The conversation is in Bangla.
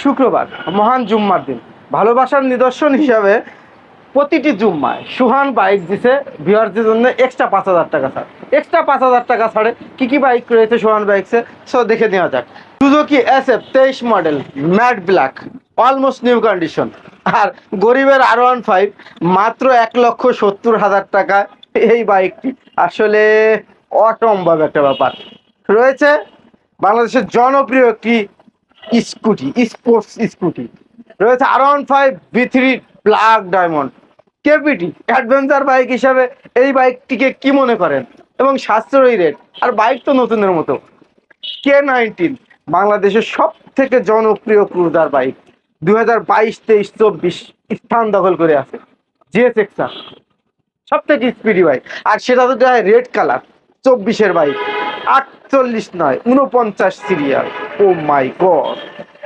শুক্রবার মহান জুম্মার দিন ভালোবাসার নিদর্শন হিসাবে প্রতিটি জুম্মায় সুহান বাইক দিছে ভিউয়ারদের জন্য এক্সট্রা 5,000 টাকা ছাড়। এক্সট্রা 5,000 টাকা ছাড়ে কি বাইক রয়েছে সুহান বাইকসে, সো দেখে নেওয়া যাক। Suzuki SF 23 model matte black, almost new condition. আর গরিবের R15 মাত্র 1,70,000 টাকা। এই বাইকটি আসলে অসম্ভব একটা ব্যাপার। রয়েছে বাংলাদেশের জনপ্রিয় একটি স্কুটি, স্পোর্টস স্কুটি। রয়েছে R15 V3 black diamond KPT adventure bike হিসাবে। এই বাইকটিকে কি মনে করেন? এবং সাশ্রয়ী রেট, আর বাইক তো নতুনের মতো। K19 বাংলাদেশের সব থেকে জনপ্রিয় ক্রুজার বাইক, 2022, 23, 24 স্থান দখল করে আছে। GSX-R সব থেকে স্পিডি বাইক, আর সেটা তো যায় রেড কালার, 24-এর বাইক, 48 নয় 49 সিরিয়াল। ও মাই গড,